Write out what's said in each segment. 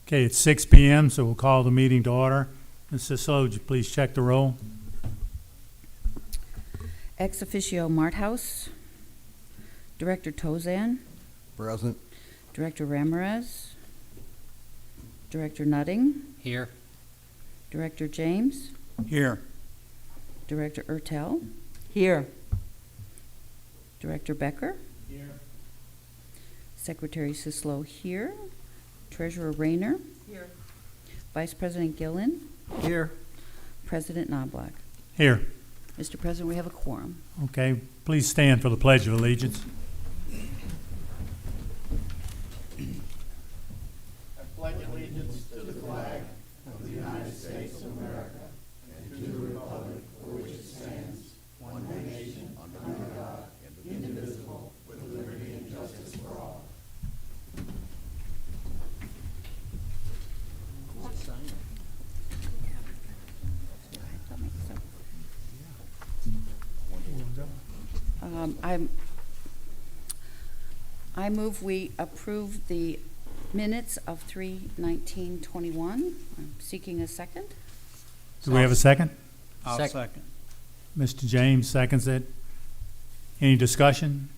Okay, it's 6 p.m., so we'll call the meeting to order. Ms. Sislo, would you please check the roll? Ex officio Marthouse, Director Tozan, Present. Director Ramirez, Director Nutting, Here. Director James, Here. Director Ertel, Here. Director Becker. Here. Secretary Sislo here. Treasurer Rayner. Here. Vice President Gillen. Here. President Knobloch. Here. Mr. President, we have a quorum. Okay, please stand for the Pledge of Allegiance. I move we approve the minutes of 3/19/21. I'm seeking a second. Do we have a second? I'll second. Mr. James seconds it. Any discussion?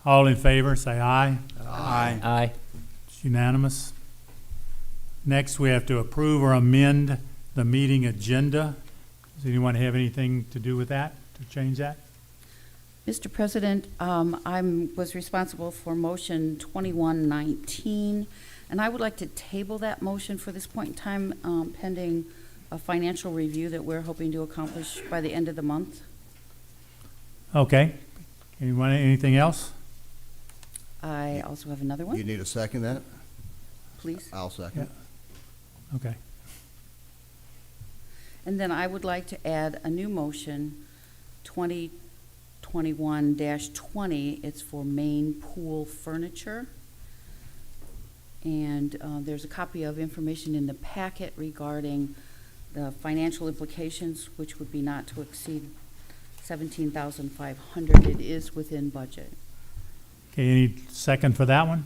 All in favor, say aye. Aye. Aye. It's unanimous. Next, we have to approve or amend the meeting agenda. Does anyone have anything to do with that, to change that? Mr. President, I was responsible for motion 2119, and I would like to table that motion for this point in time, pending a financial review that we're hoping to accomplish by the end of the month. Okay. Anyone, anything else? I also have another You one, need a second that? please. I'll second. Okay. And then I would like to add a new motion, 2021-20. It's for main pool furniture. And there's a copy of information in the packet regarding the financial implications, which would be not to exceed $17,500. It is within budget. Okay, any second for that one?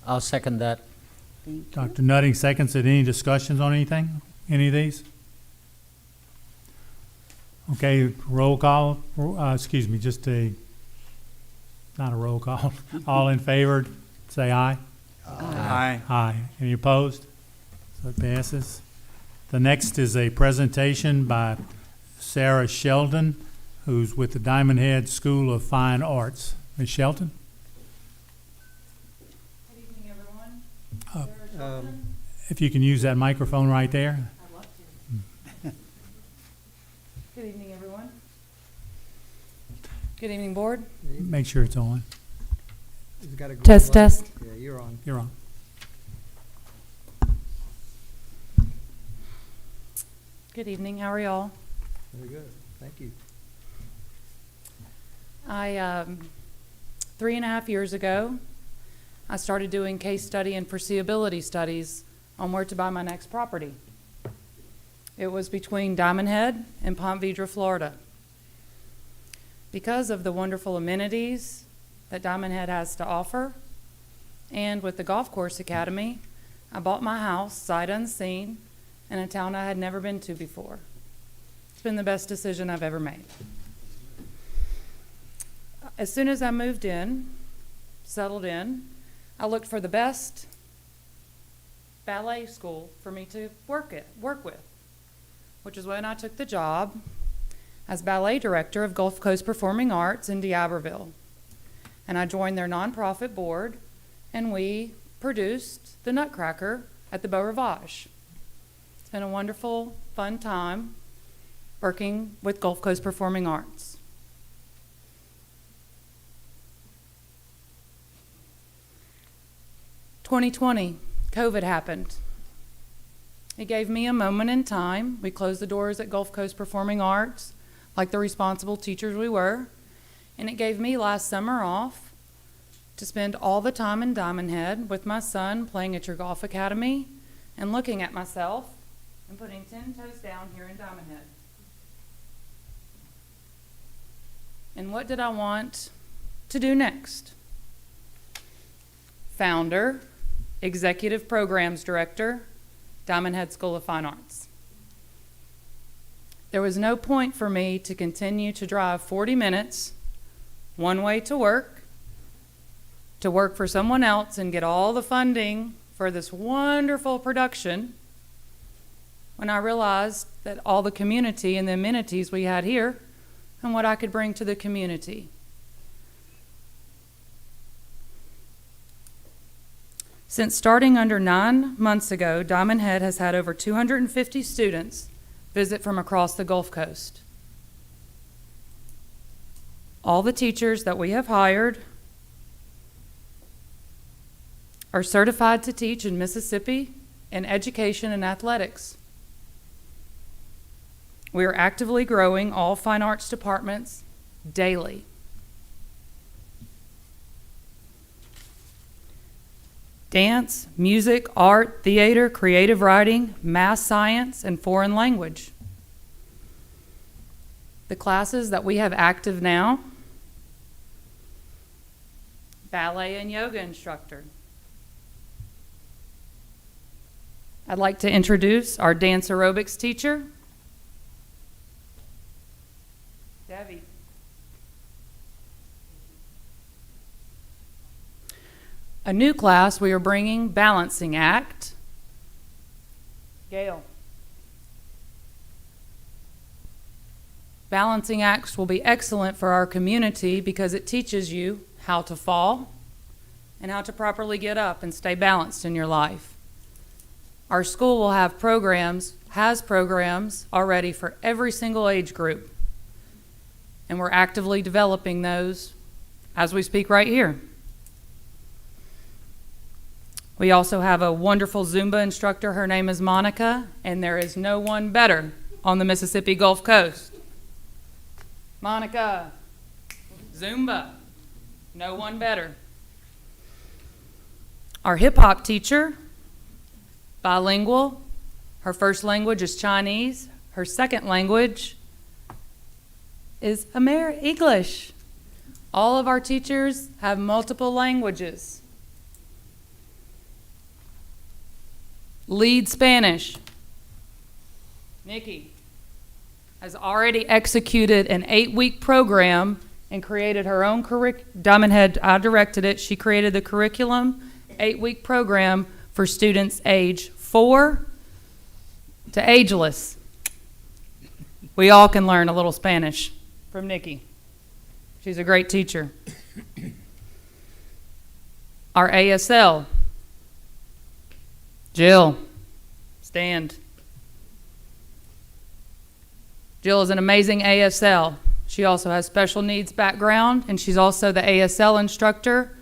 I'll second that. Thank you. Dr. Nutting seconds it. Any discussions on anything? Any of these? Okay, roll call, just not a roll call. All in favor, say aye. Aye. Aye. Any opposed? So it passes. The next is a presentation by Sarah Sheldon, who's with the Diamondhead School of Fine Arts. Ms. Shelton? Good evening, everyone. Uh, Sarah Shelton. If you can use that microphone right there. I'd love to. Good evening, everyone. Good evening, board. Make sure it's on. He's got a green Test, light. test. Yeah, you're on. You're on. Good evening. How are y'all? Very good. Thank you. I 3.5 years ago, I started doing case study and foreseeability studies on where to buy my next property. It was between Diamondhead and Ponte Vedra, Florida. Because of the wonderful amenities that Diamondhead has to offer, and with the Golf Course Academy, I bought my house sight unseen in a town I had never been to before. It's been the best decision I've ever made. As soon as I moved in, settled in, I looked for the best ballet school for me to work with, which is when I took the job as ballet director of Gulf Coast Performing Arts in D'Iberville. And I joined their nonprofit board, and we produced the Nutcracker at the Beau Rivage. It's been a wonderful, fun time working with Gulf Coast Performing Arts. "2020, COVID happened. It gave me a moment in time. We closed the doors at Gulf Coast Performing Arts, like the responsible teachers we were, and it gave me last summer off to spend all the time in Diamondhead with my son playing at your golf academy and looking at myself and putting 10 toes down here in Diamondhead. And what did I want to do next? Founder, Executive Programs Director, Diamondhead School of Fine Arts. There was no point for me to continue to drive 40 minutes one way to work for someone else and get all the funding for this wonderful production when I realized that all the community and the amenities we had here and what I could bring to the community. Since starting under 9 months ago, Diamondhead has had over 250 students visit from across the Gulf Coast. All the teachers that we have hired are certified to teach in Mississippi in education and athletics. We are actively growing all fine arts departments daily. Dance, music, art, theater, creative writing, math, science, and foreign language. The classes that we have active now: ballet and yoga instructor. I'd like to introduce our dance aerobics teacher, Debbie. A new class we are bringing, balancing act, Gail. Balancing acts will be excellent for our community because it teaches you how to fall and how to properly get up and stay balanced in your life. Our school will have has programs already for every single age group, and we're actively developing those as we speak right here. We also have a wonderful Zumba instructor. Her name is Monica, and there is no one better on the Mississippi Gulf Coast. Monica, Zumba, no one better. Our hip-hop teacher, bilingual. Her first language is Chinese. Her second language is English. All of our teachers have multiple languages. Lead Spanish. Nikki has already executed an 8-week program and created her own curriculum. Diamondhead, I directed it. She created the curriculum, 8-week program for students age 4 to ageless. We all can learn a little Spanish from Nikki. She's a great teacher. Our ASL, Jill, stand. Jill is an amazing ASL. She also has special needs background, and she's also the ASL instructor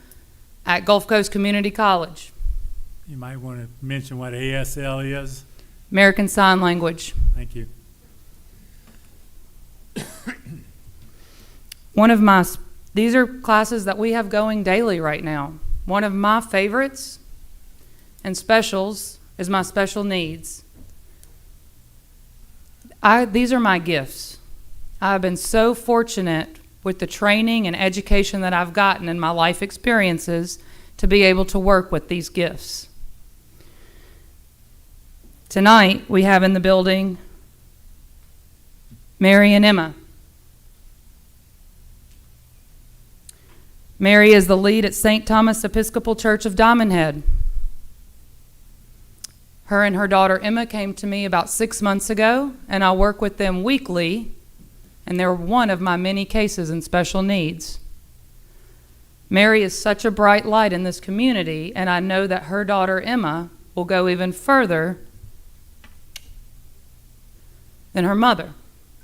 at Gulf Coast Community College. You might want to mention what ASL is. American Sign Language. Thank you. These are classes that we have going daily right now. One of my favorites and specials is my special needs. These are my gifts. I've been so fortunate with the training and education that I've gotten in my life experiences to be able to work with these gifts. Tonight, we have in the building Mary and Emma. Mary is the lead at St. Thomas Episcopal Church of Diamondhead. Her and her daughter Emma came to me about 6 months ago, and I work with them weekly, and they're one of my many cases in special needs. Mary is such a bright light in this community, and I know that her daughter Emma will go even further than her mother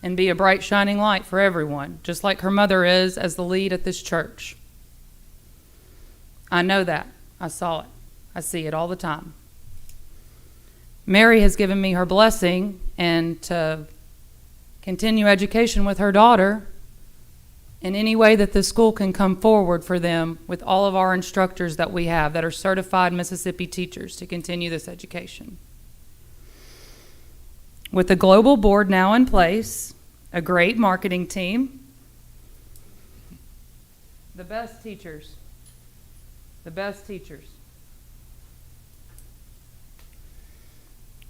and be a bright, shining light for everyone, just like her mother is as the lead at this church. I know that. I saw it. I see it all the time. Mary has given me her blessing and to continue education with her daughter in any way that the school can come forward for them with all of our instructors that we have that are certified Mississippi teachers to continue this education. With the global board now in place, a great marketing team, the best teachers,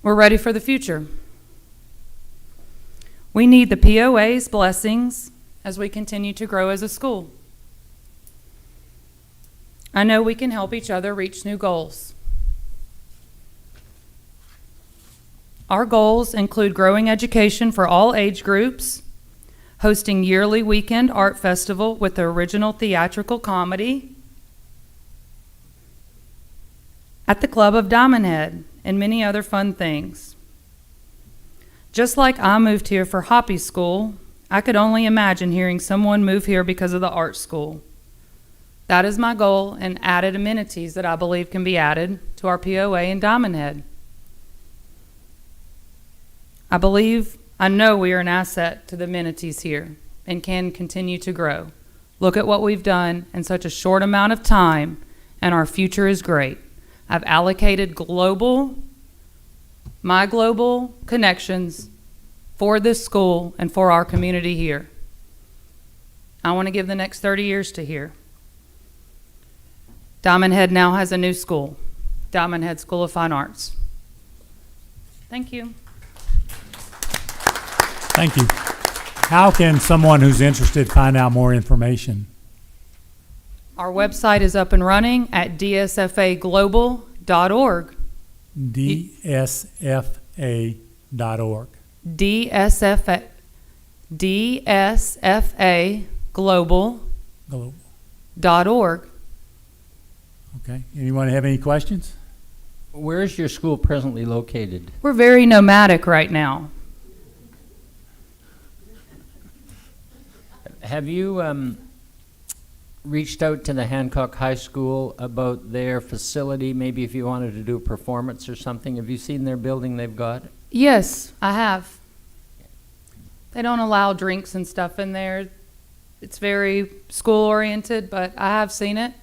We're ready for the future. We need the POA's blessings as we continue to grow as a school. I know we can help each other reach new goals. Our goals include growing education for all age groups, hosting yearly weekend art festival with the original theatrical comedy at the Club of Diamondhead, and many other fun things. Just like I moved here for Hoppy School, I could only imagine hearing someone move here because of the art school. That is my goal, and added amenities that I believe can be added to our POA in Diamondhead. I know we are an asset to the amenities here and can continue to grow. Look at what we've done in such a short amount of time, and our future is great. I've allocated my global connections for this school and for our community here. I want to give the next 30 years to here. Diamondhead now has a new school, Diamondhead School of Fine Arts. Thank you. Thank you. How can someone who's interested find out more information? Our website is up and running at dsfaglobal.org. dsfa.org. dsfaglobal.org. Okay. Anyone have any questions? Where is your school presently located? We're very nomadic right now. Have you reached out to the Hancock High School about their facility, maybe if you wanted to do a performance or something? Have you seen their building they've got? Yes, I have. They don't allow drinks and stuff in there. It's very school-oriented, but I have seen it.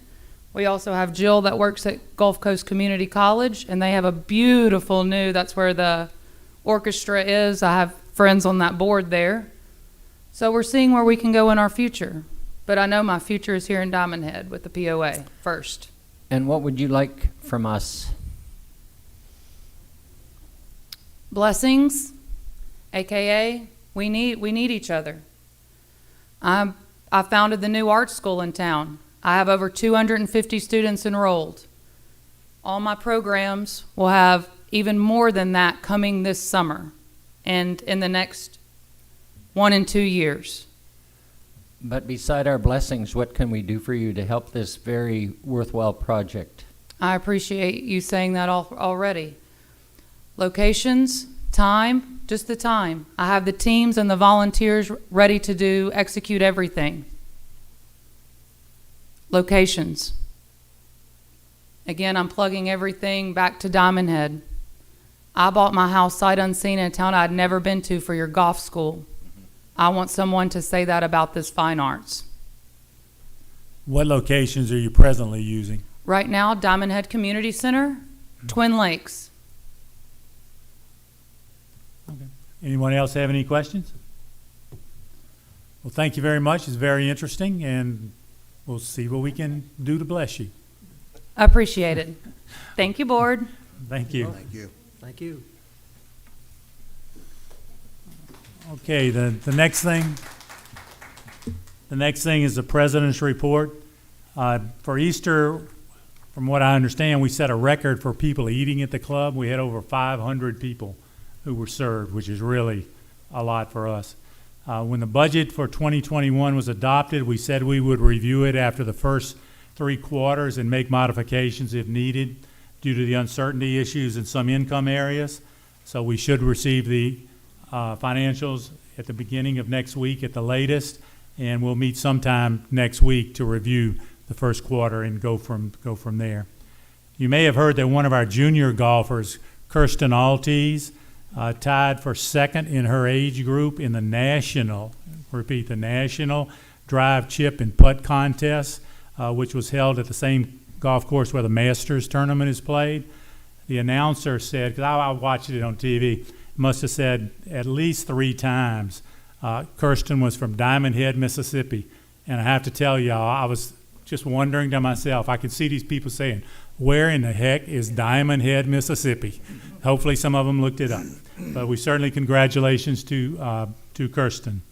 We also have Jill that works at Gulf Coast Community College, and they have a beautiful that's where the orchestra is. I have friends on that board there. So we're seeing where we can go in our future. But I know my future is here in Diamondhead with the POA first. And what would you like from us? Blessings, AKA, we need each other. I founded the new art school in town. I have over 250 students enrolled. All my programs will have even more than that coming this summer and in the next 1 and 2 years. But beside our blessings, what can we do for you to help this very worthwhile project? I appreciate you saying that already. Locations, time, just the time. I have the teams and the volunteers ready to execute everything. Locations. Again, I'm plugging everything back to Diamondhead. I bought my house sight unseen in a town I'd never been to for your golf school. I want someone to say that about this fine arts. What locations are you presently using? Right now, Diamondhead Community Center, Twin Lakes. Okay. Anyone else have any questions? Well, thank you very much. It's very interesting, and we'll see what we can do to bless you. I appreciate it. Thank you, board. Thank you. Thank you. Thank you. Okay, the next thing is the president's report. For Easter, from what I understand, we set a record for people eating at the club. We had over 500 people who were served, which is really a lot for us. When the budget for 2021 was adopted, we said we would review it after the first 3 quarters and make modifications if needed due to the uncertainty issues in some income areas. So we should receive the financials at the beginning of next week at the latest, and we'll meet sometime next week to review the first quarter and go from there. You may have heard that one of our junior golfers, Kirsten Altes, tied for second in her age group in the national drive, chip, and putt contest, which was held at the same golf course where the Masters tournament is played. The announcer said, because I watched it on TV, must have said at least 3 times, Kirsten was from Diamondhead, Mississippi. And I have to tell y'all, I was just wondering to myself, I could see these people saying, where in the heck is Diamondhead, Mississippi? Hopefully some of them looked it up. But we certainly congratulations to Kirsten.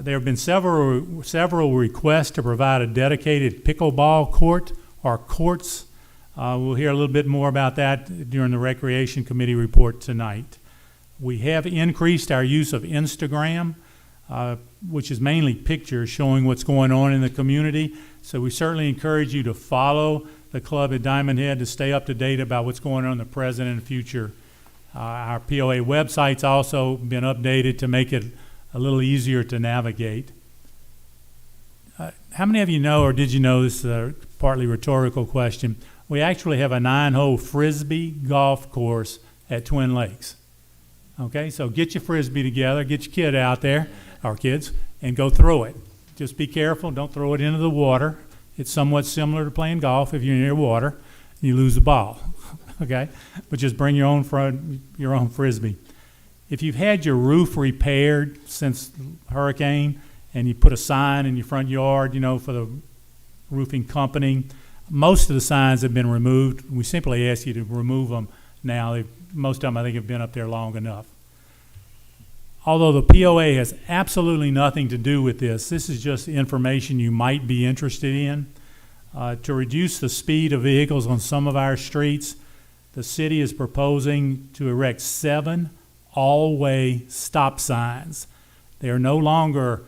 There have been several requests to provide a dedicated pickleball court or courts. We'll hear a little bit more about that during the Recreation Committee report tonight. We have increased our use of Instagram, which is mainly pictures showing what's going on in the community. So we certainly encourage you to follow the club at Diamondhead to stay up to date about what's going on in the present and future. Our POA website's also been updated to make it a little easier to navigate. How many of you know, or did you know, this is a partly rhetorical question, we actually have a 9-hole Frisbee golf course at Twin Lakes. Okay, so get your Frisbee together, get your kid out there, or kids, and go throw it. Just be careful, don't throw it into the water. It's somewhat similar to playing golf. If you're near water, you lose the ball, okay? But just bring your own Frisbee. If you've had your roof repaired since the hurricane and you put a sign in your front yard, you know, for the roofing company, most of the signs have been removed. We simply ask you to remove them now. Most of them, I think, have been up there long enough. Although the POA has absolutely nothing to do with this, this is just information you might be interested in. To reduce the speed of vehicles on some of our streets, the city is proposing to erect 7 all-way stop signs. They are no longer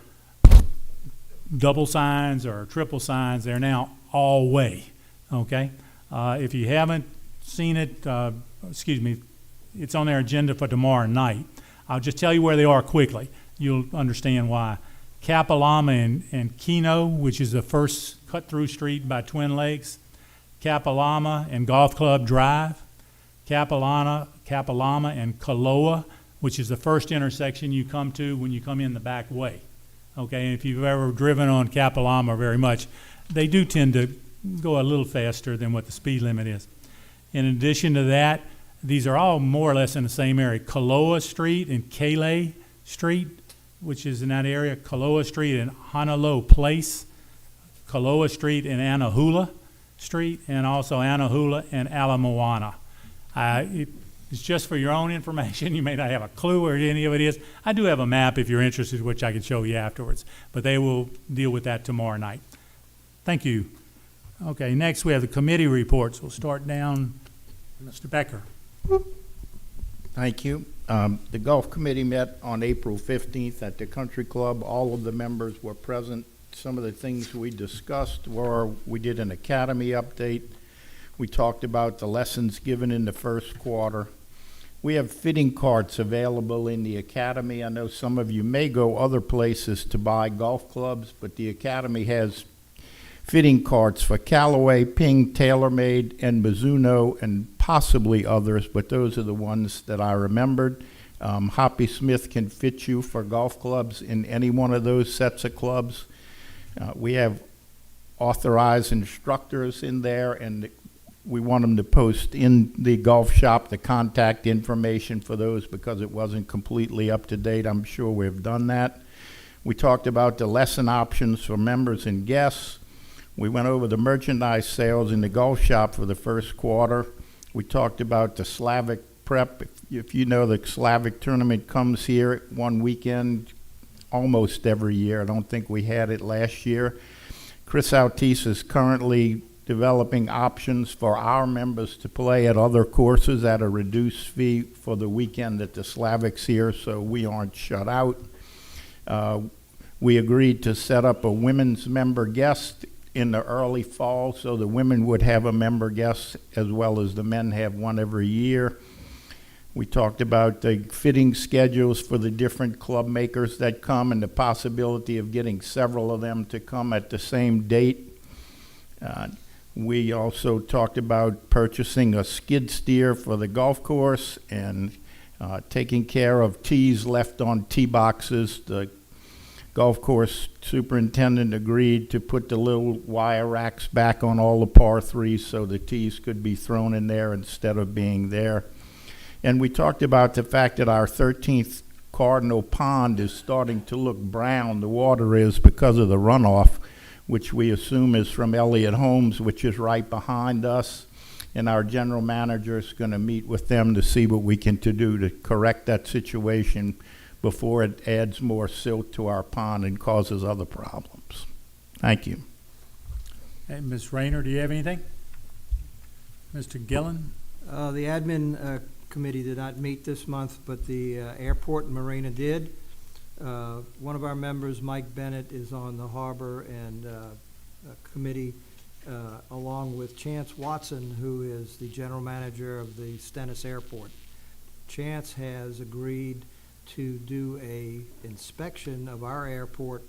double signs or triple signs. They're now all-way, okay? If you haven't seen it, it's on their agenda for tomorrow night. I'll just tell you where they are quickly. You'll understand why. Capilama and Keno, which is the first cut-through street by Twin Lakes. Capilama and Golf Club Drive. Capilama and Kaloa, which is the first intersection you come to when you come in the back way. Okay, and if you've ever driven on Capilama very much, they do tend to go a little faster than what the speed limit is. In addition to that, these are all more or less in the same area. Kaloa Street and Kale Street, which is in that area. Kaloa Street and Honolulu Place. Kaloa Street and Anahula Street, and also Anahula and Ala Moana. It's just for your own information. You may not have a clue where any of it is. I do have a map if you're interested, which I can show you afterwards. But they will deal with that tomorrow night. Thank you. Okay, next we have the committee reports. We'll start down, Mr. Becker. Thank you. The Golf Committee met on April 15th at the Country Club. All of the members were present. Some of the things we discussed were, we did an academy update. We talked about the lessons given in the first quarter. We have fitting carts available in the academy. I know some of you may go other places to buy golf clubs, but the academy has fitting carts for Callaway, Ping, TaylorMade, and Mizuno, and possibly others, but those are the ones that I remembered. Hoppy Smith can fit you for golf clubs in any one of those sets of clubs. We have authorized instructors in there, and we want them to post in the golf shop the contact information for those because it wasn't completely up to date. I'm sure we've done that. We talked about the lesson options for members and guests. We went over the merchandise sales in the golf shop for the first quarter. We talked about the Slavic prep. If you know, the Slavic tournament comes here one weekend almost every year. I don't think we had it last year. Chris Altice is currently developing options for our members to play at other courses at a reduced fee for the weekend that the Slavic's here, so we aren't shut out. We agreed to set up a women's member guest in the early fall, so the women would have a member guest as well as the men have one every year. We talked about the fitting schedules for the different club makers that come and the possibility of getting several of them to come at the same date. We also talked about purchasing a skid steer for the golf course and taking care of tees left on tee boxes. The golf course superintendent agreed to put the little wire racks back on all the par threes so the tees could be thrown in there instead of being there. And we talked about the fact that our 13th Cardinal Pond is starting to look brown. The water is because of the runoff. which we assume is from Elliott Homes, which is right behind us. And our general manager is going to meet with them to see what we can do to correct that situation before it adds more silt to our pond and causes other problems. Thank you. Hey, Ms. Rayner, do you have anything? Mr. Gillen? The admin committee did not meet this month, but the airport and marina did. One of our members, Mike Bennett, is on the harbor and committee, along with Chance Watson, who is the general manager of the Stennis Airport. Chance has agreed to do a inspection of our airport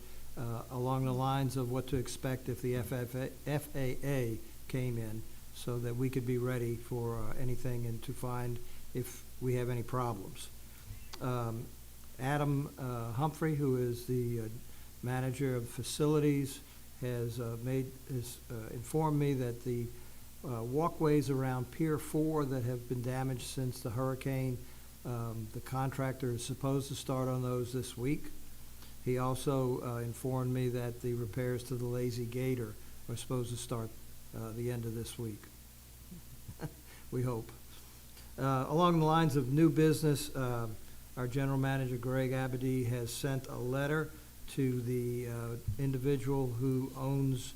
along the lines of what to expect if the FAA came in, so that we could be ready for anything and to find if we have any problems. Adam Humphrey, who is the manager of facilities, has informed me that the walkways around Pier 4 that have been damaged since the hurricane, the contractor is supposed to start on those this week. He also informed me that the repairs to the Lazy Gator are supposed to start the end of this week. We hope. Along the lines of new business, our general manager, Greg Abadie, has sent a letter to the individual who owns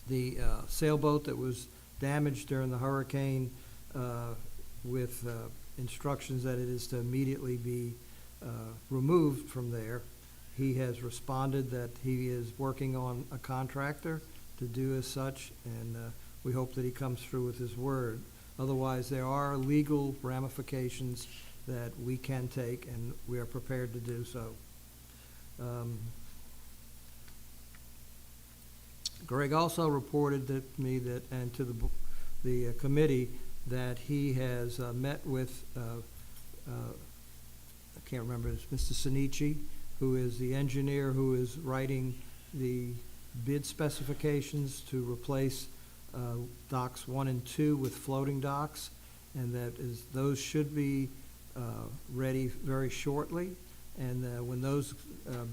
the sailboat that was damaged during the hurricane, with instructions that it is to immediately be removed from there. He has responded that he is working on a contractor to do as such, and we hope that he comes through with his word. Otherwise, there are legal ramifications that we can take, and we are prepared to do so. Greg also reported to me that, and to the committee, that he has met with, I can't remember, it's Mr. Sinichi, who is the engineer who is writing the bid specifications to replace docks 1 and 2 with floating docks, and those should be ready very shortly. And when those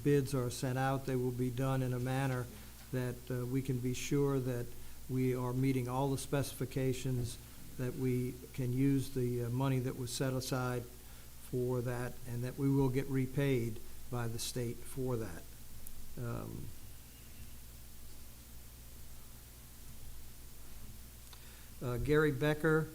bids are sent out, they will be done in a manner that we can be sure that we are meeting all the specifications, that we can use the money that was set aside for that, and that we will get repaid by the state for that. Gary Becker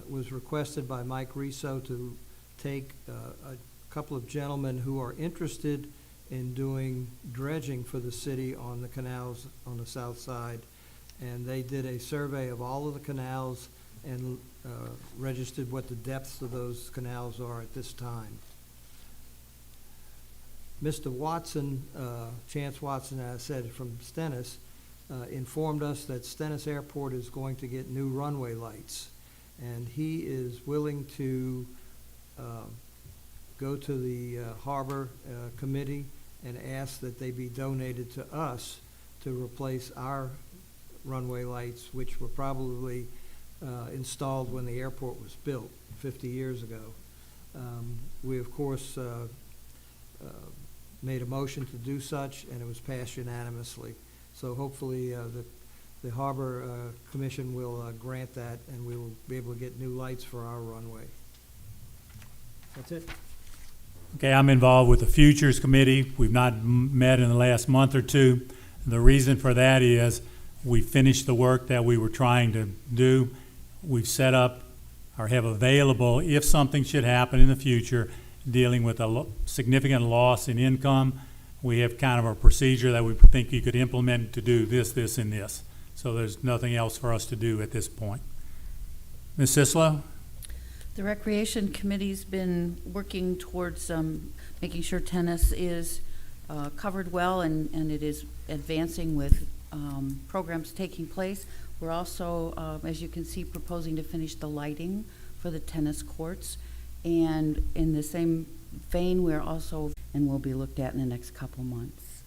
was requested by Mike Riso to take a couple of gentlemen who are interested in doing dredging for the city on the canals on the south side. And they did a survey of all of the canals and registered what the depths of those canals are at this time. Mr. Watson, Chance Watson, as I said, from Stennis, informed us that Stennis Airport is going to get new runway lights. And he is willing to go to the Harbor Committee and ask that they be donated to us to replace our runway lights, which were probably installed when the airport was built 50 years ago. We, of course, made a motion to do such, and it was passed unanimously. So hopefully the Harbor Commission will grant that, and we will be able to get new lights for our runway. That's it. Okay, I'm involved with the Futures Committee. We've not met in the last month or two. The reason for that is we finished the work that we were trying to do. We've set up or have available, if something should happen in the future, dealing with a significant loss in income, we have kind of a procedure that we think you could implement to do this, this, and this. So there's nothing else for us to do at this point. Ms. Sislo? The Recreation Committee's been working towards making sure tennis is covered well, and it is advancing with programs taking place. We're also, as you can see, proposing to finish the lighting for the tennis courts. And in the same vein, we're also, and will be looked at in the next couple months.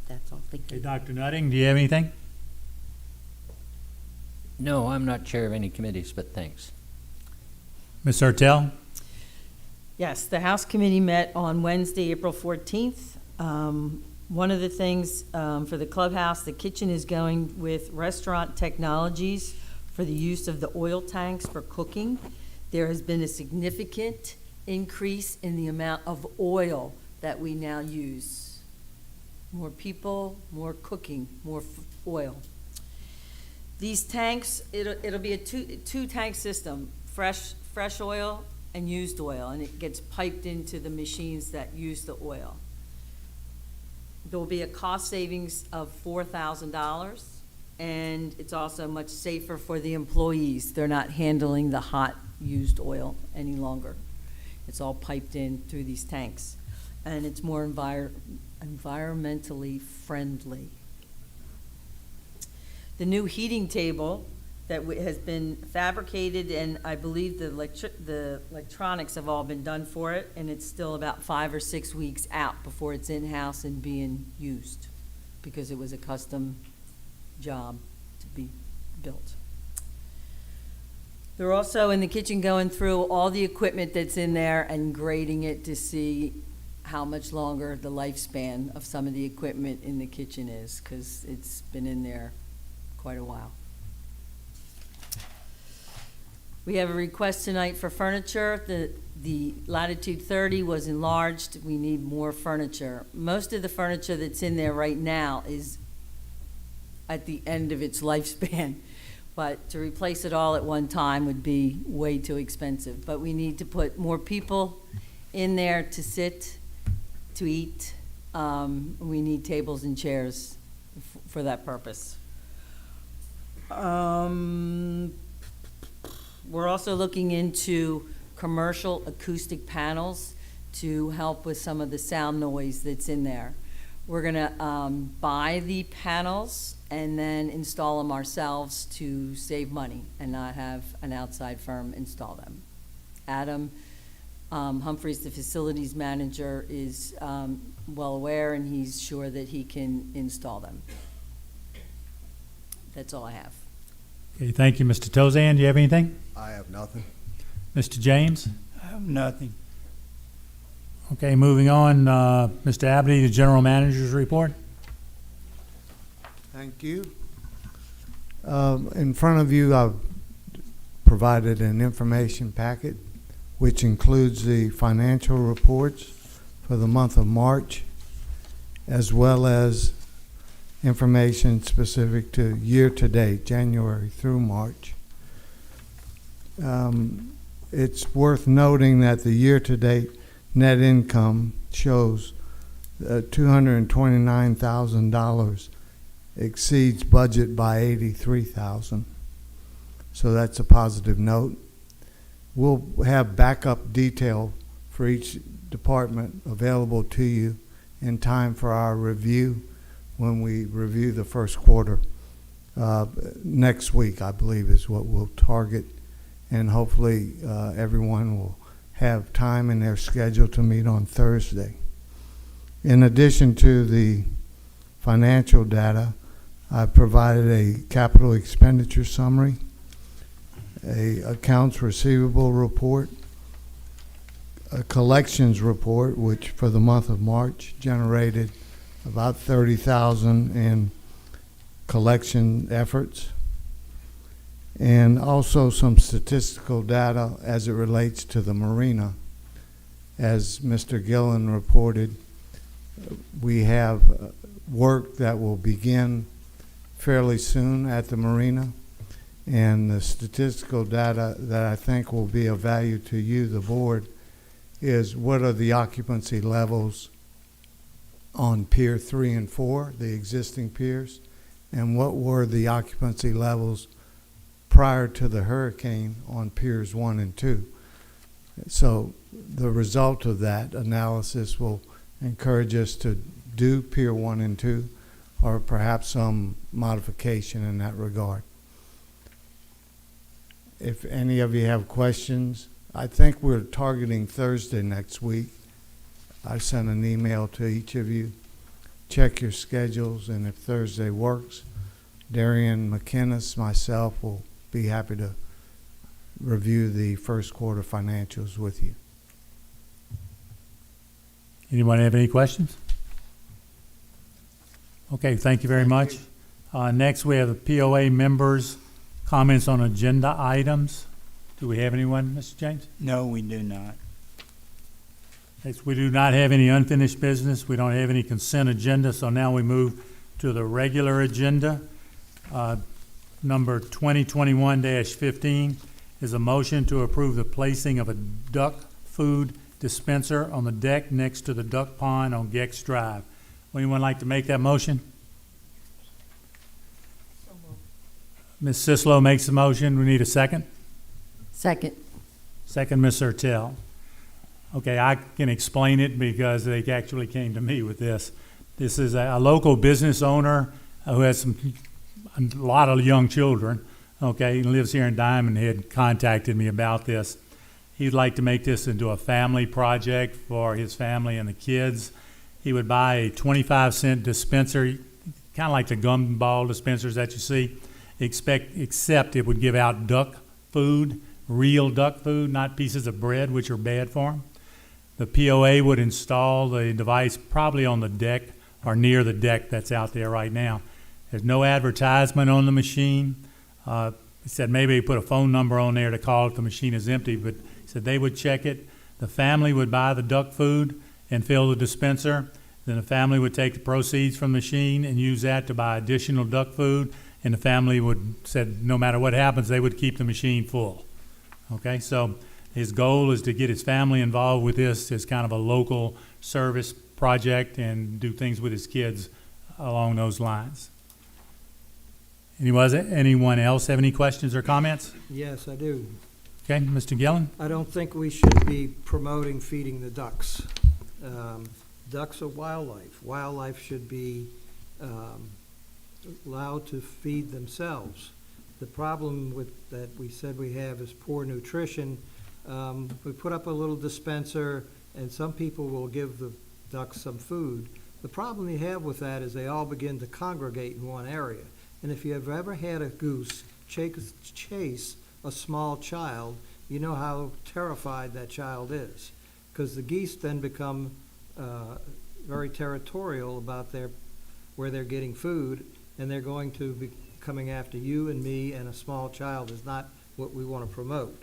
That's all. Thank Hey, you. Dr. Nutting, do you have anything? No, I'm not chair of any committees, but thanks. Ms. Hertel? Yes, the House Committee met on Wednesday, April 14th. One of the things for the clubhouse, the kitchen is going with restaurant technologies for the use of the oil tanks for cooking. There has been a significant increase in the amount of oil that we now use. More people, more cooking, more oil. These tanks, it'll be a two tank system, fresh oil and used oil, and it gets piped into the machines that use the oil. There will be a cost savings of $4,000, and it's also much safer for the employees. They're not handling the hot used oil any longer. It's all piped in through these tanks, and it's more environmentally friendly. The new heating table that has been fabricated, and I believe the electronics have all been done for it, and it's still about 5 or 6 weeks out before it's in-house and being used, because it was a custom job to be built. They're also in the kitchen going through all the equipment that's in there and grading it to see how much longer the lifespan of some of the equipment in the kitchen is, because it's been in there quite a while. We have a request tonight for furniture. The Latitude 30 was enlarged. We need more furniture. Most of the furniture that's in there right now is at the end of its lifespan. But to replace it all at one time would be way too expensive. But we need to put more people in there to sit, to eat. We need tables and chairs for that purpose. We're also looking into commercial acoustic panels to help with some of the sound noise that's in there. We're gonna buy the panels and then install them ourselves to save money and not have an outside firm install them. Adam Humphreys, the facilities manager, is well aware, and he's sure that he can install them. That's all I have. Okay, thank you, Mr. Tozan. Do you have anything? I have nothing. Mr. James? I have nothing. Okay, moving on, Mr. Abney, the general manager's report. Thank you. In front of you, I've provided an information packet which includes the financial reports for the month of March, as well as information specific to year-to-date, January through March. It's worth noting that the year-to-date net income shows $229,000 exceeds budget by $83,000. So that's a positive note. We'll have backup detail for each department available to you in time for our review when we review the first quarter. Next week, I believe, is what we'll target, and hopefully everyone will have time in their schedule to meet on Thursday. In addition to the financial data, I provided a capital expenditure summary, a accounts receivable report, a collections report, which for the month of March generated about $30,000 in collection efforts, and also some statistical data as it relates to the marina. As Mr. Gillen reported, we have work that will begin fairly soon at the marina, and the statistical data that I think will be of value to you, the board, is what are the occupancy levels on Pier 3 and 4, the existing piers, and what were the occupancy levels prior to the hurricane on Piers 1 and 2. So the result of that analysis will encourage us to do Pier 1 and 2, or perhaps some modification in that regard. If any of you have questions, I think we're targeting Thursday next week. I sent an email to each of you. Check your schedules, and if Thursday works, Darian McInnes, myself, will be happy to review the first quarter financials with you. Anyone have any questions? Okay, thank you very much. Next, we have the POA members' comments on agenda items. Do we have anyone, Mr. James? No, we do not. Next, we do not have any unfinished business. We don't have any consent agenda, so now we move to the regular agenda. Number 2021-15 is a motion to approve the placing of a duck food dispenser on the deck next to the duck pond on Gex Drive. Would anyone like to make that motion? Ms. Sislo makes the motion. We need a second. Second. Second, Ms. Ertel. Okay, I can explain it because they actually came to me with this. This is a local business owner who has a lot of young children, okay, and lives here in Diamondhead, contacted me about this. He'd like to make this into a family project for his family and the kids. He would buy a 25-cent dispenser, kind of like the gumball dispensers that you see, except it would give out duck food, real duck food, not pieces of bread, which are bad for them. The POA would install the device probably on the deck or near the deck that's out there right now. There's no advertisement on the machine. He said maybe he put a phone number on there to call if the machine is empty, but he said they would check it. The family would buy the duck food and fill the dispenser. Then the family would take the proceeds from the machine and use that to buy additional duck food. And the family said no matter what happens, they would keep the machine full. Okay, so his goal is to get his family involved with this as kind of a local service project and do things with his kids along those lines. Anyone else have any questions or comments? Yes, I do. Okay, Mr. Gillen? I don't think we should be promoting feeding the ducks. Ducks are wildlife. Wildlife should be allowed to feed themselves. The problem that we said we have is poor nutrition. We put up a little dispenser, and some people will give the ducks some food. The problem you have with that is they all begin to congregate in one area. And if you have ever had a goose chase a small child, you know how terrified that child is. Because the geese then become very territorial about where they're getting food, and they're going to be coming after you and me, and a small child is not what we want to promote.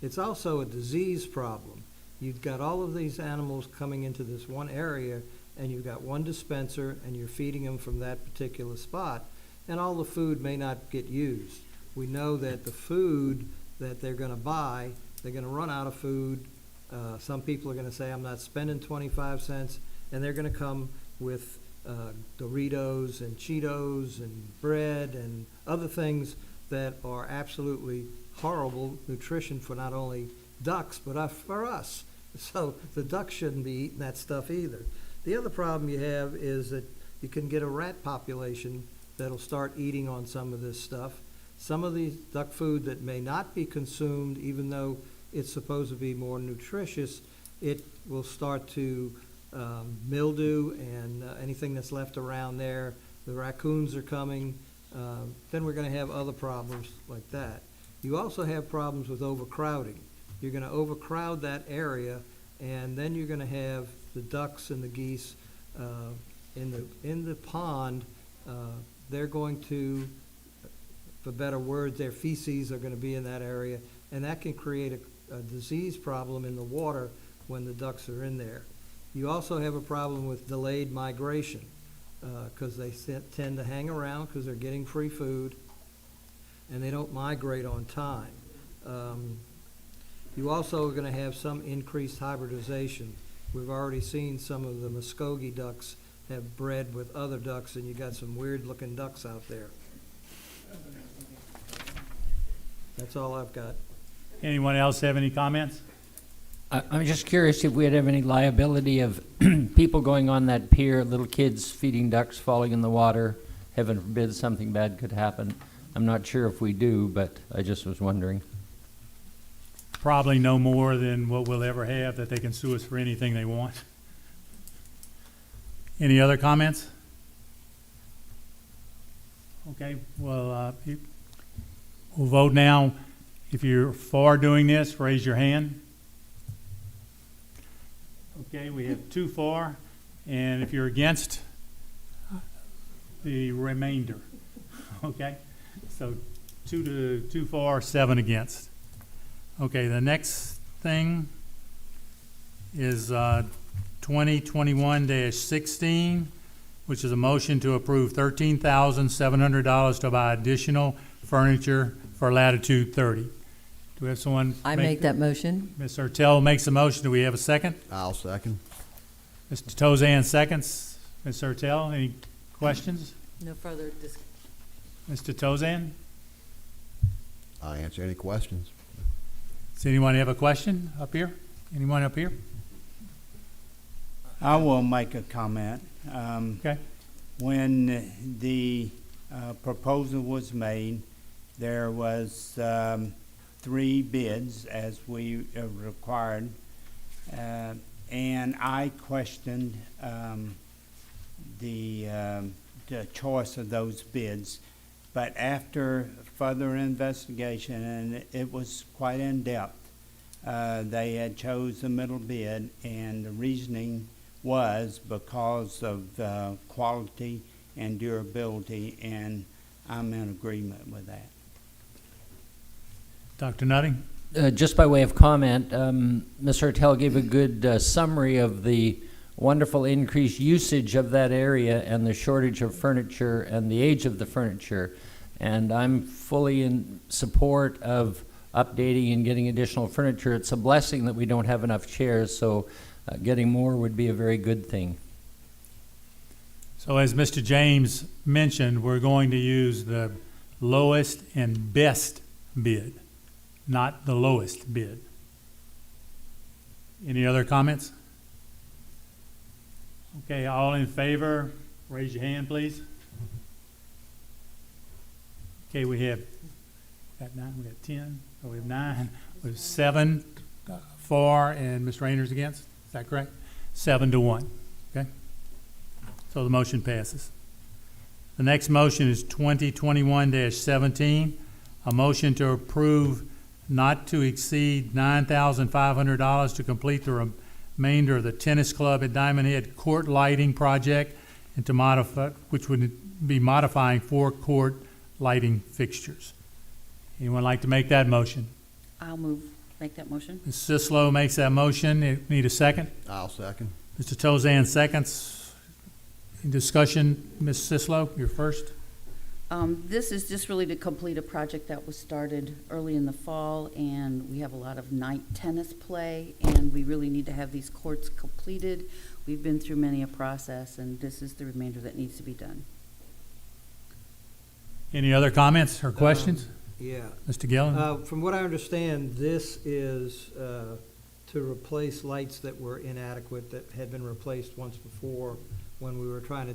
It's also a disease problem. You've got all of these animals coming into this one area, and you've got one dispenser, and you're feeding them from that particular spot, and all the food may not get used. We know that the food that they're going to buy, they're going to run out of food. Some people are going to say, I'm not spending 25 cents, and they're going to come with Doritos and Cheetos and bread and other things that are absolutely horrible nutrition for not only ducks, but for us. So the ducks shouldn't be eating that stuff either. The other problem you have is that you can get a rat population that'll start eating on some of this stuff. Some of these duck food that may not be consumed, even though it's supposed to be more nutritious, it will start to mildew, and anything that's left around there, the raccoons are coming, then we're going to have other problems like that. You also have problems with overcrowding. You're going to overcrowd that area, and then you're going to have the ducks and the geese in the pond. They're going to, for better words, their feces are going to be in that area, and that can create a disease problem in the water when the ducks are in there. You also have a problem with delayed migration because they tend to hang around because they're getting free food, and they don't migrate on time. You also are going to have some increased hybridization. We've already seen some of the Muskogee ducks have bred with other ducks, and you got some weird-looking ducks out there. That's all I've got. Anyone else have any comments? I'm just curious if we'd have any liability of people going on that pier, little kids feeding ducks, falling in the water, heaven forbid something bad could happen. I'm not sure if we do, but I just was wondering. Probably no more than what we'll ever have, that they can sue us for anything they want. Any other comments? Okay, well, we'll vote now. If you're for doing this, raise your hand. Okay, we have 2 for, and if you're against, the remainder. Okay? So 2 for, 7 against. Okay, the next thing is 2021-16, which is a motion to approve $13,700 to buy additional furniture for Latitude 30. Do we have someone? I make that motion. Ms. Hertel makes a motion. Do we have a second? I'll second. Mr. Tozan seconds. Ms. Hertel, any questions? No further discussion. Mr. Tozan? I'll answer any questions. Does anyone have a question up here? Anyone up here? I will make a comment. Okay. When the proposal was made, there was 3 bids as we required, and I questioned the choice of those bids. But after further investigation, and it was quite in-depth, they had chose the middle bid, and the reasoning was because of quality and durability, and I'm in agreement with that. Dr. Nutting? Just by way of comment, Ms. Hertel gave a good summary of the wonderful increased usage of that area and the shortage of furniture and the age of the furniture. And I'm fully in support of updating and getting additional furniture. It's a blessing that we don't have enough chairs, so getting more would be a very good thing. So as Mr. James mentioned, we're going to use the lowest and best bid, not the lowest bid. Any other comments? Okay, all in favor, raise your hand, please. Okay, we have got 9, we got 10, oh, we have 9, we have 7 for, and Ms. Rayner's against. Is that correct? 7-1. Okay. So the motion passes. The next motion is 2021-17, a motion to approve not to exceed $9,500 to complete the remainder of the tennis club at Diamondhead court lighting project, and to modify, which would be modifying 4 court lighting fixtures. Anyone like to make that motion? I'll make that motion. Ms. Sislo makes that motion. Need a second? I'll second. Mr. Tozan seconds. Any discussion? Ms. Sislo, you're first. This is just really to complete a project that was started early in the fall, and we have a lot of night tennis play, and we really need to have these courts completed. We've been through many a process, and this is the remainder that needs to be done. Any other comments or questions? Yeah. Mr. Gillen? From what I understand, this is to replace lights that were inadequate, that had been replaced once before when we were trying to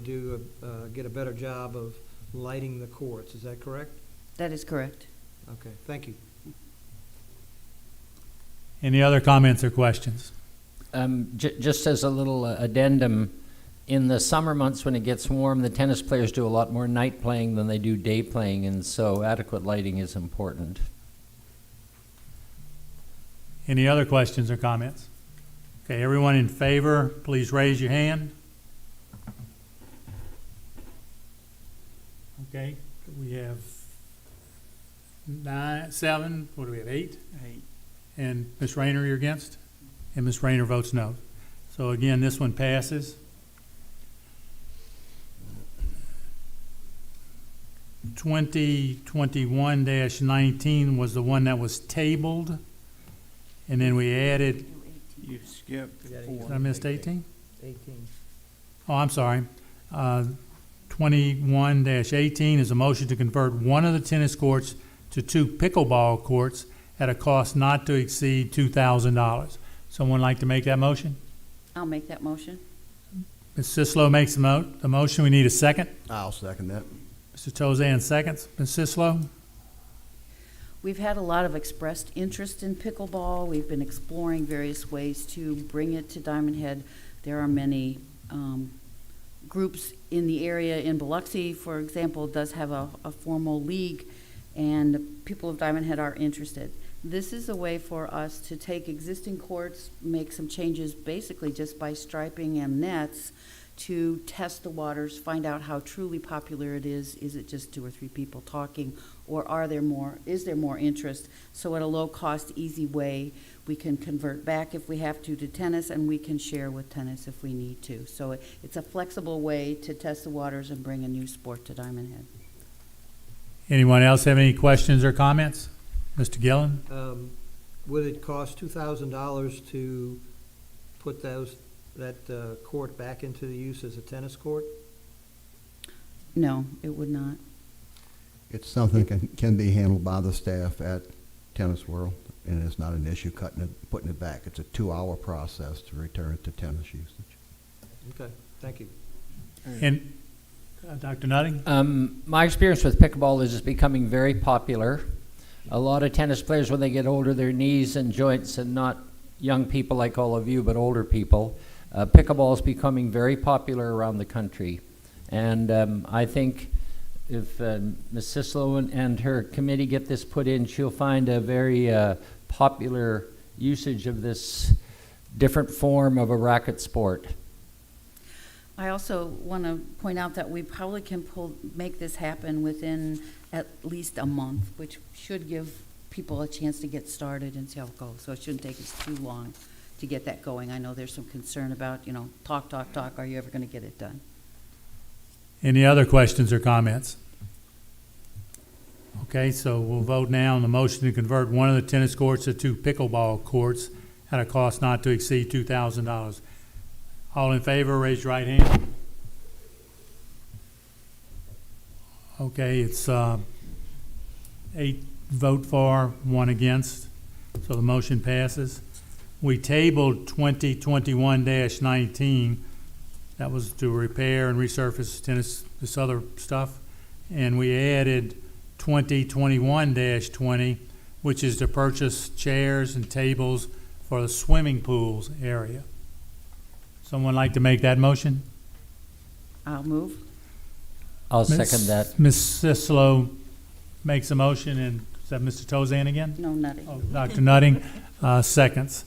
get a better job of lighting the courts. Is that correct? That is correct. Okay, thank you. Any other comments or questions? Just as a little addendum, in the summer months when it gets warm, the tennis players do a lot more night playing than they do day playing, and so adequate lighting is important. Any other questions or comments? Okay, everyone in favor, please raise your hand. Okay, we have 9, 7, what do we have, 8? 8. And Ms. Rayner, you're against? And Ms. Rayner votes no. So again, this one passes. 2021-19 was the one that was tabled, and then we added, You skipped did I miss 18? 18. Oh, I'm sorry. 21-18 is a motion to convert one of the tennis courts to 2 pickleball courts at a cost not to exceed $2,000. Someone like to make that motion? I'll make that motion. Ms. Sislo makes the motion. We need a second. I'll second that. Mr. Tozan seconds. Ms. Sislo? We've had a lot of expressed interest in pickleball. We've been exploring various ways to bring it to Diamondhead. There are many groups in the area. In Biloxi, for example, does have a formal league, and people of Diamondhead are interested. This is a way for us to take existing courts, make some changes basically just by striping and nets to test the waters, find out how truly popular it is. Is it just 2 or 3 people talking, or is there more interest? So at a low-cost, easy way, we can convert back if we have to tennis, and we can share with tennis if we need to. So it's a flexible way to test the waters and bring a new sport to Diamond Head. Anyone else have any questions or comments? Mr. Gillen? Would it cost $2,000 to put that court back into the use as a tennis court? No, it would not. It's something can be handled by the staff at Tennis World, and it's not an issue putting it back. It's a 2-hour process to return it to tennis usage. Okay, thank you. And Dr. Nutting? My experience with pickleball is it's becoming very popular. A lot of tennis players, when they get older, their knees and joints, and not young people like all of you, but older people, pickleball is becoming very popular around the country. And I think if Ms. Sislo and her committee get this put in, she'll find a very popular usage of this different form of a racket sport. I also want to point out that we probably can make this happen within at least a month, which should give people a chance to get started and see how it goes. So it shouldn't take us too long to get that going. I know there's some concern about, talk, are you ever going to get it done? Any other questions or comments? Okay, so we'll vote now on the motion to convert one of the tennis courts to 2 pickleball courts at a cost not to exceed $2,000. All in favor, raise your right hand. Okay, it's 8 vote for, 1 against, so the motion passes. We tabled 2021-19. That was to repair and resurface tennis, this other stuff. And we added 2021-20, which is to purchase chairs and tables for the swimming pools area. Someone like to make that motion? I'll move. I'll second that. Ms. Sislo makes a motion, and is that Mr. Tozan again? No, nothing. Oh, Dr. Nutting seconds.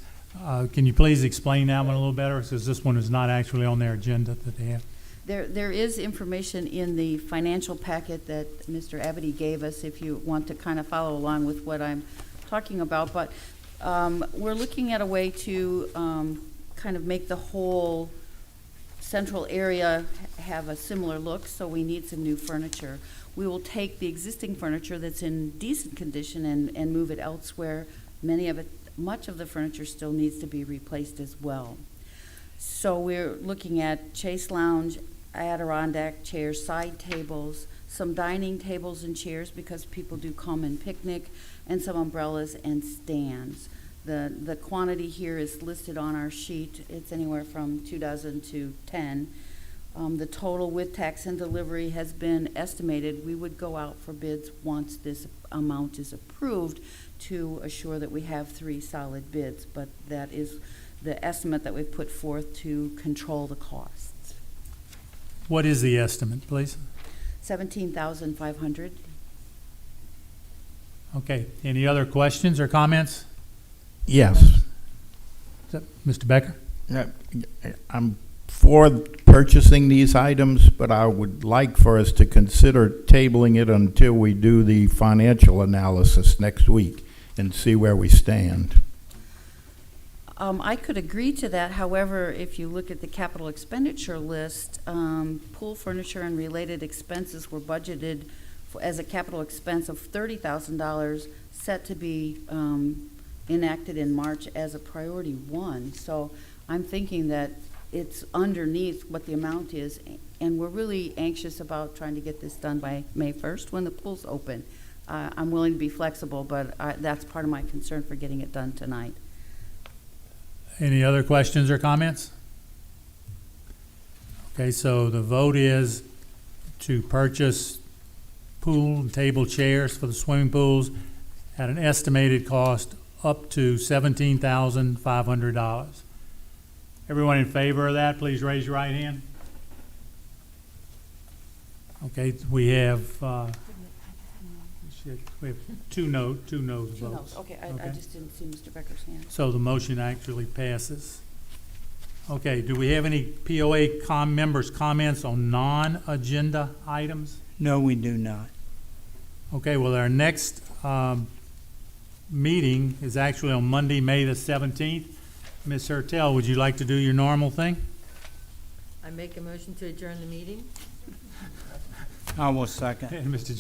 Can you please explain that one a little better, because this one is not actually on their agenda that they have? There is information in the financial packet that Mr. Abity gave us, if you want to kind of follow along with what I'm talking about. But we're looking at a way to kind of make the whole central area have a similar look, so we need some new furniture. We will take the existing furniture that's in decent condition and move it elsewhere. Much of the furniture still needs to be replaced as well. So we're looking at Chase Lounge, Adirondack chairs, side tables, some dining tables and chairs because people do come and picnic, and some umbrellas and stands. The quantity here is listed on our sheet. It's anywhere from 2 dozen to 10. The total with tax and delivery has been estimated. We would go out for bids once this amount is approved to assure that we have 3 solid bids, but that is the estimate that we've put forth to control the costs. What is the estimate, please? $17,500. Okay, any other questions or comments? Yes. Is that Mr. Becker? I'm for purchasing these items, but I would like for us to consider tabling it until we do the financial analysis next week and see where we stand. I could agree to that. However, if you look at the capital expenditure list, pool furniture and related expenses were budgeted as a capital expense of $30,000, set to be enacted in March as a priority 1. So I'm thinking that it's underneath what the amount is, and we're really anxious about trying to get this done by May 1st when the pool's open. I'm willing to be flexible, but that's part of my concern for getting it done tonight. Any other questions or comments? Okay, so the vote is to purchase pool and table chairs for the swimming pools at an estimated cost up to $17,500. Everyone in favor of that, please raise your right hand. Okay, we have 2 no's votes. Okay, I just didn't see Mr. Becker's hand. So the motion actually passes. Okay, do we have any POA members' comments on non-agenda items? No, we do not. Okay, well, our next meeting is actually on Monday, May the 17th. Ms. Hertel, would you like to do your normal thing? I make a motion to adjourn the meeting. I will second. And Mr.